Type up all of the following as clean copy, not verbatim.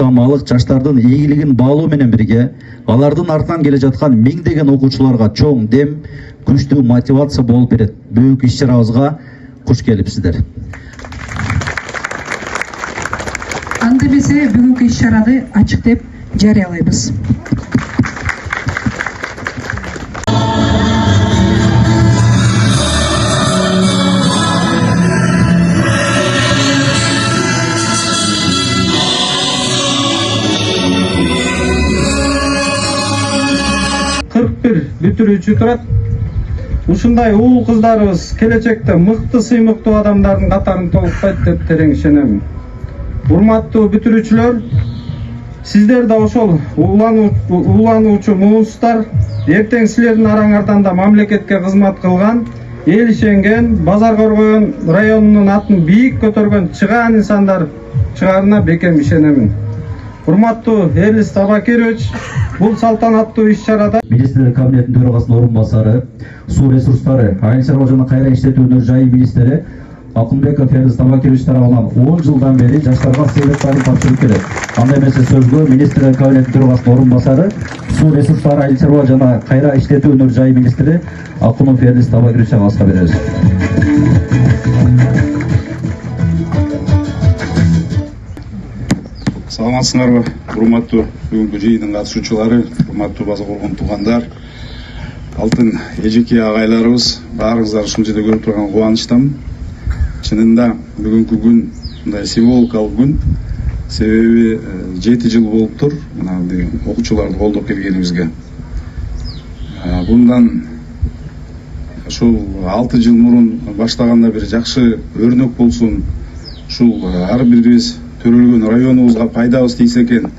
ынтымақтамалық жаштардын ийгилигин баалоо менен бирге алардын артынан келе жаткан миңдеген окуучуларга чоң дем, күчтүү мотивация болуп берет. Büyük иш-чарабызга куш келипсиздер. Анда эмесе бүгүнкү иш-чараны ачык деп жарыялайбыз. бүтүрүүчү турат. Ушундай уул кыздарыбыз келечекте мыкты сыймыктуу адамдардын катарын толуктайт деп терең ишенем. Урматтуу бүтүрүүчүлөр, сиздер да ошол уулануучу муунсуздар, эртең силердин араңардан да мамлекетке кызмат кылган, эл ишенген, Базар Коргоон районунун атын бийик көтөргөн чыгаан инсандар чыгарына бекем ишенемин. Урматтуу Эрлис Табакирович, бул салтанаттуу иш-чарада Министрлер кабинетинин төрагасынын орун басары, суу ресурстары, айыл чарба жана кайра иштетүүнүн жайы министри Акынбеков Эрлис Табакирович тарабынан 10 жылдан бери жаштарга сыйлыктарын тапшырып келет. Анда эмесе сөзгө Министрлер кабинетинин төрагасынын орун басары, суу ресурстары, айыл чарба жана кайра иштетүүнүн жайы министри Акынбеков Эрлис Табакировичке алкышка беребиз. Саламатсыңарбы, урматтуу бүгүнкү жыйындын катышуучулары, урматтуу Базар Коргоон туугандар, алтын эжеке агайларыбыз, баарыңыздар ушул жерде көрүп турган кубанычтамын. Чынында бүгүнкү күн мындай символикалык күн, себеби 7 жыл болуптур мына окуучуларды колдоп келгенибизге. Bundan ушул 6 жыл мурун баштаганда бир жакшы өрнөк болсун, ушул ар бирибиз төрөлгөн районубузга пайдабыз тийсе экен,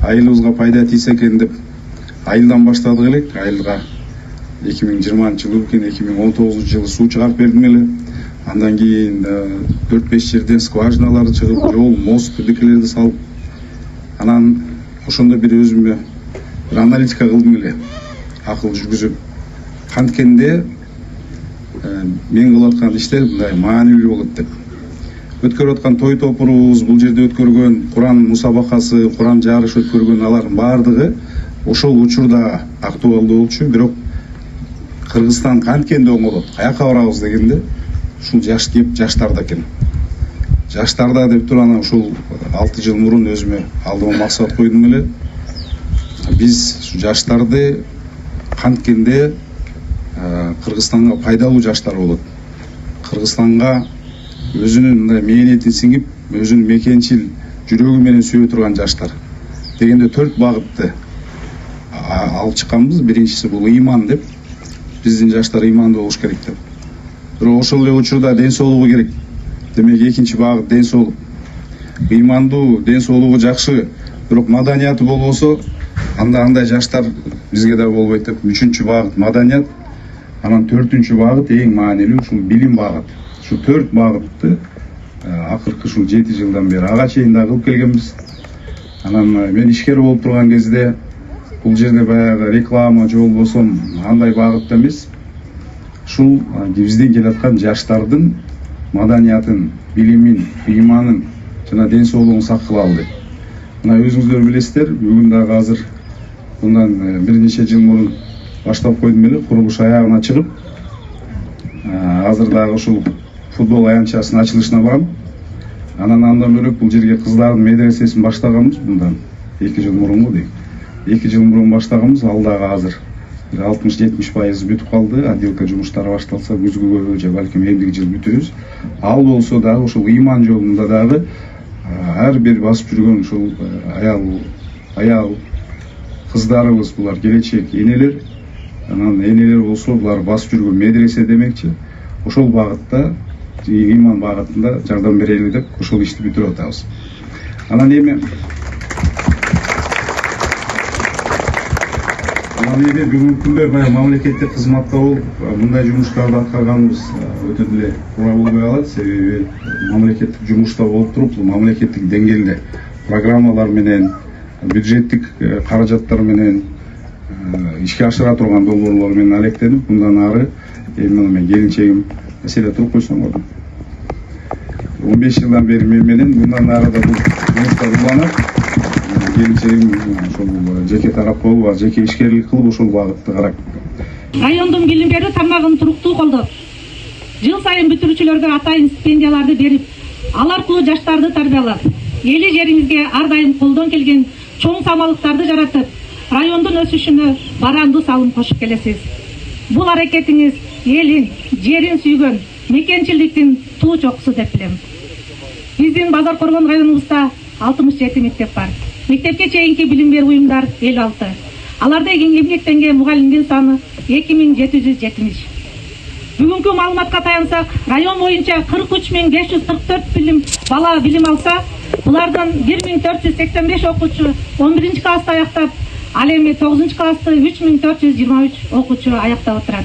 айылыбызга пайда тийсе экен деп айылдан баштадык элек. Айылга 2020-жылы экен, 2019-жылы суу чыгарып бердим эле. Андан кийин 4-5 жерден скважиналар чыгып, жол, мост бирдикелерди салып, анан ошондо бир өзүмө бир аналитика кылдым эле, акыл жүргүзүп. Канткенде мен кылып аткан иштер мындай маанилүү болот деп. Өткөрүп аткан той топурубуз, бул жерде өткөргөн Куран мусабакасы, Куран жарыш өткөргөн алардын баардыгы ошол учурда актуалдуу болчу. Бирок Кыргызстан канткенде оңолот, каяка барабыз дегенде ушул жаш кеп жаштарда экен. Жаштарда деп турган ушул 6 жыл мурун өзүмө алдыма максат койдум эле. Биз жаштарды канткенде Кыргызстанга пайдалуу жаштар болот. Кыргызстанга өзүнүн мындай мээнетин сиңип, өзүнүн мекенчил жүрөгү менен сүйө турган жаштар дегенде 4 багытты алып чыкканбыз. Биринчиси бул ыйман деп, биздин жаштар ыймандуу болуш керек деп. Бирок ошол эле учурда ден соолугу керек. Демек экинчи багыт ден соолук. Ыймандуу, ден соолугу жакшы, бирок маданияты болбосо, анда андай жаштар бизге да болбойт деп. Үчүнчү багыт маданият, анан 4-үнчү багыт эң маанилүү ушул билим багыты. Şu 4 bağıttı, akırkı şu 7 yıldan beri ağa çeyinde kılıp kelgenmiz. Anam ben işker olup turgan кезде, бұл жерде баягы реклама жол болсом, андай багыт эмес. Шул бизден келаткан жаштардын маданиятын, билимин, ыйманын жана ден соолугун саккылалы деп. Мына өзүңүздөр билесиздер, бүгүн дагы азыр bundan бир нече жыл мурун баштап койдум эле, курулуш аягына чыгып, азыр дагы ушул футбол аянтчасынын ачылышына барам. Андан бөлөк бул жерге кыздардын медресесин баштаганбыз bundan 2 жыл мурун дейм. 2 жыл мурун баштаганбыз, ал дагы азыр 60-70% бүтүп калды. Отделка жумуштары башталса күзгүгө же балким эмдиги жыл бүтүрүбүз. Ал болсо дагы ушул ыйман жолунда дагы ар бир басып жүргөн ушул аял кыздарыбыз, булар келечек энелер. Анан энелер болсо булар басып жүргөн медресе демекчи. Ошол багытта, ыйман багытында жардам берели деп ошол ишти бүтүрүп атабыз. Анан эми бүгүнкү күндө баягы мамлекеттик кызматта болуп, мындай жумуштарды аткарганыбыз өтө деле туура болбой калат. Себеби мамлекеттик жумушта болуп туруп, мамлекеттик деңгээлде программалар менен, бюджеттик каражаттар менен ишке ашыра турган долбоорлор менен алектенип, мындан ары эми мен келинчегим маселе туруп койсоң болду. 15 жылдан бери мен менен мындан ары да бул жумуштар уланат. келинчегим ушул жеке тарапка жеке ишкерлик кылып ушул багытты карап. Райондун билим берүү тармагын туруктуу колдоп, жыл сайын бүтүрүүчүлөргө атайын стипендияларды берип, ал аркылуу жаштарды тарбиялап, эли жерибизге ар дайым колдон келген чоң самалыктарды жаратып, райондун өсүшүнө барандуу салым кошуп келесиз. Бул аракетиңиз элин, жерин сүйгөн мекенчиликтин туу чокусу деп билем. Биздин Базар Коргон районубузда 67 мектеп бар. Мектепке чейинки билим берүү уюмдар 56. Аларда эмгектенген мугалимдин саны 2770. Бүгүнкү маалыматка таянсак, район боюнча 43544 бала билим алса, булардан 1485 окуучу 11 класста аяктап, ал эми 9 классты 3423 окуучу аяктап отурат.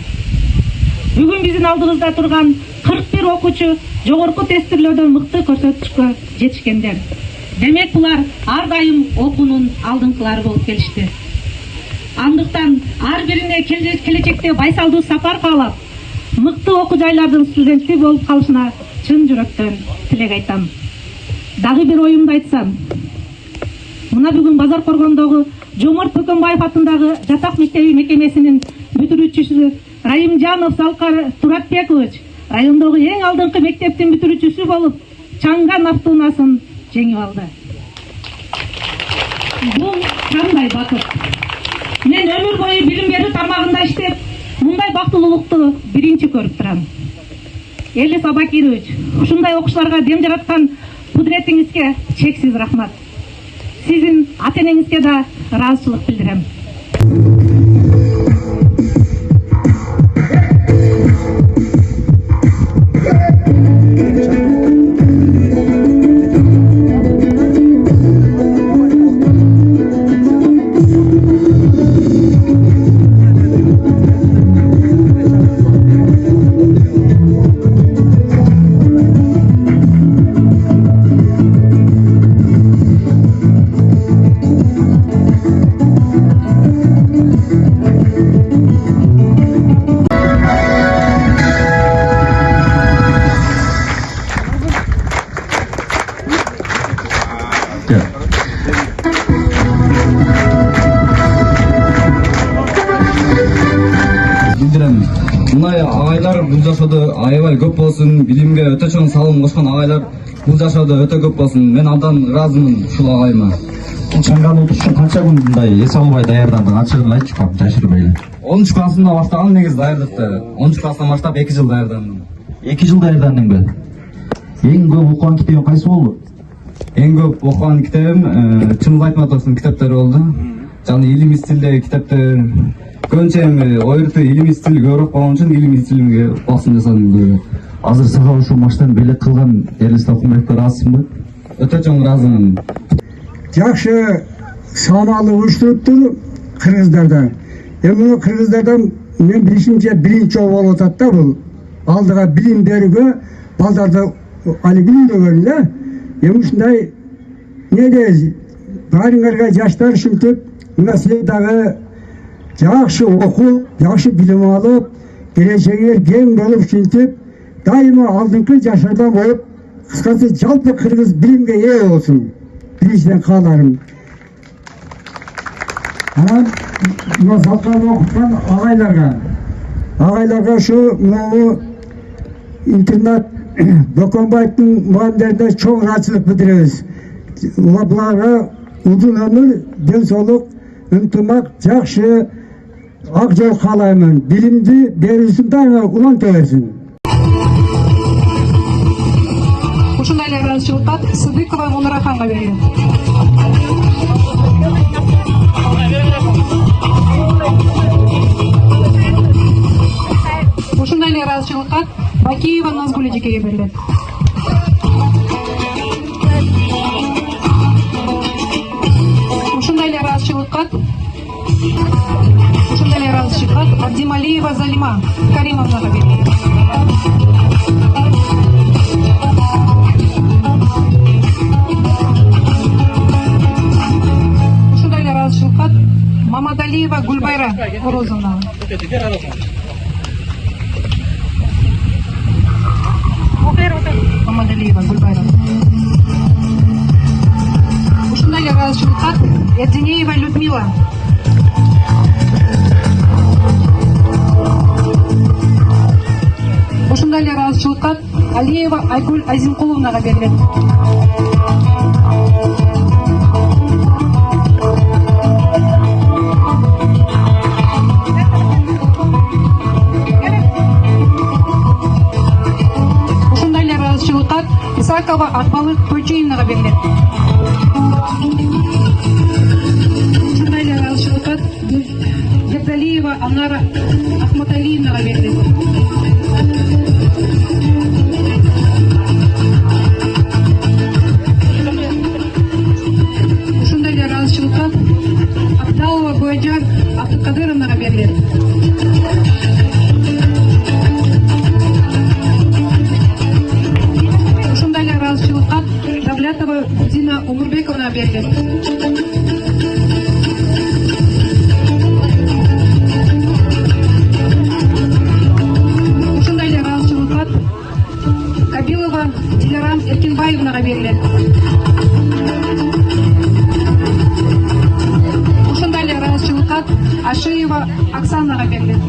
Бүгүн биздин алдыбызда турган 41 окуучу жогорку тестирлөөдөн мыкты көрсөтүшкө жетишкендер. Демек булар ар дайым окуунун алдыңкылары болуп келишти. Андыктан ар бирине келечекте байсалдуу сапар каалап, мыкты окуу жайлардын студенти болуп калышына чын жүрөктөн тилек айтам. Дагы бир оюмду айтсам, мына бүгүн Базар Коргондогу Жоморт Бөкөнбаев атындагы жатак мектеби мекемесинин бүтүрүүчүсү Райымжанов Салкар Туратбекович райондогу эң алдыңкы мектептин бүтүрүүчүсү болуп, Чанган автоунаасын жеңип алды. Бул кандай бакыт? Мен өмүр бою билим берүү тармагында иштеп, мындай бактылуулукту биринчи көрүп турам. Элис Абакирович, ушундай окуучуларга дем жараткан кудуретиңизге чексиз рахмат. Сиздин ата-энеңизге да ыраазычылык билдирем. Мындай агайлар бул жашоодо аябай көп болсун, билимге өтө чоң салым кошкон агайлар бул жашоодо өтө көп болсун. Мен абдан ыраазымын ушул агайыма. Чанган утуш үчүн канча күн мындай эс албай даярдандың? Ачыгын айтчы, жашырбай. 10 классында баштаган негиз даярдыкты. 10 класстан баштап 2 жыл даярдандым. 2 жыл даярдандыңбы? Эң көп окуган китебиң кайсы болду? Эң көп окуган китебим Чыңгыз Айтматовдун китептери болду. Жана илимий стилдеги китептер. Көбүнчө эми ойрту илимий стил көбүрөөк болгон үчүн илимий стилимге басым жасадым. Азыр сага ушул маштан белек кылган Элис Токумбековго ыраазысыңбы? Өтө чоң ыраазымын. Жакшы самалы уюштуруптур кыргыздарда. Эми кыргыздардан мен билишимче биринчи болуп атат да бул. Алдыга билим берүүгө балдарды али билимдөгөн эле. Эми ушундай неде баарыңарга жаштар ушинтип мына силер дагы жакшы окуп, жакшы билим алып, келечегиңер кең болуп ушинтип дайыма алдыңкы жашарда болуп, кыскасы жалпы кыргыз билимге ээ болсун. Биринчиден кааларым. Анан мына Салкарда окуткан агайларга ушу могу интернат Бөкөнбаевдин мугалимдерине чоң ыраазычылык билдиребиз. Буларга узун өмүр, ден соолук, ынтымак, жакшы ак жол каалаймын. Билимди берүүсүн дайыма уланта берсин. Ушундай эле ыраазычылыктар Сыдыкова Мунараханга берилет. Ушундай эле ыраазычылыктар Бакиева Назгул эжекеге берилет. Ушундай эле ыраазычылыктар Абдималиева Залима Каримовнага берилет. Ушундай эле ыраазычылыктар Мамадалиева Гульбайра Орозовнага. Мамадалиева Гульбайра. Ушундай эле ыраазычылыктар Алиева. Ушундай эле ыраазычылыкка Алиева Айгүл Азимкуловнага берилет. Ушундай эле ыраазычылыкка Исакова Акбалы Тойчуевнага берилет. Ушундай эле ыраазычылыкка Гердалиева Анара Ахматалиевнага берилет. Ушундай эле ыраазычылыкка Абдалова Буяжар Абдыкадыровнага берилет. Ушундай эле ыраазычылыкка Давлятова Дина Умурбековнага берилет. Ушундай эле ыраазычылыкка Кабилова Дилярам Эркинбаевнага берилет. Ушундай эле ыраазычылыкка Ашиева Оксанага берилет.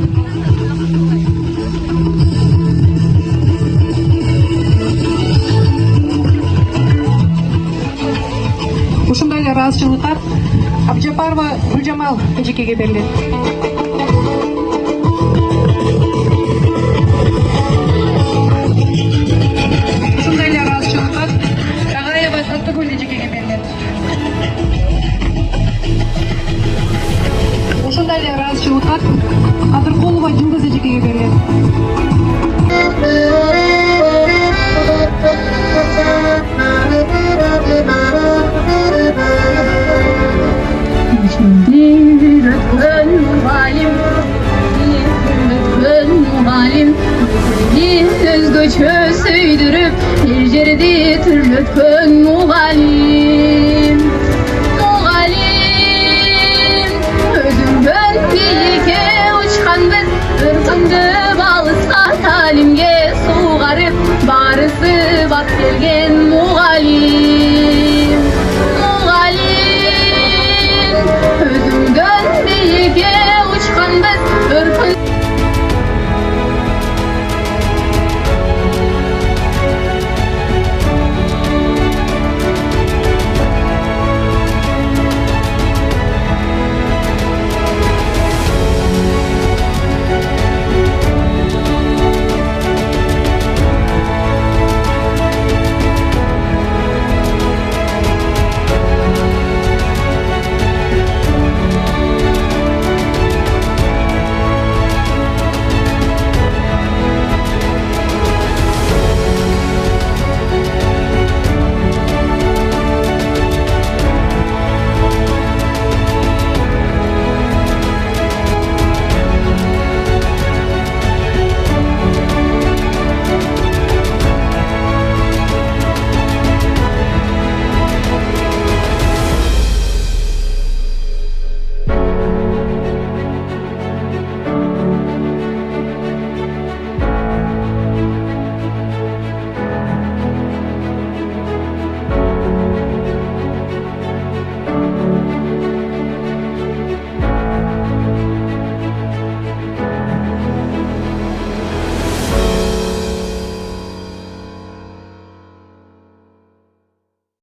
Ушундай эле ыраазычылыкка Абджапарова Гүлжамал эжекеге берилет. Ушундай эле ыраазычылыкка Тагаева Таттыгүл эжекеге берилет. Ушундай эле ыраазычылыкка Кадыркулова Жулдуз эжекеге берилет. Özgöçü süydürüp bir жерди türlütkön muğalim.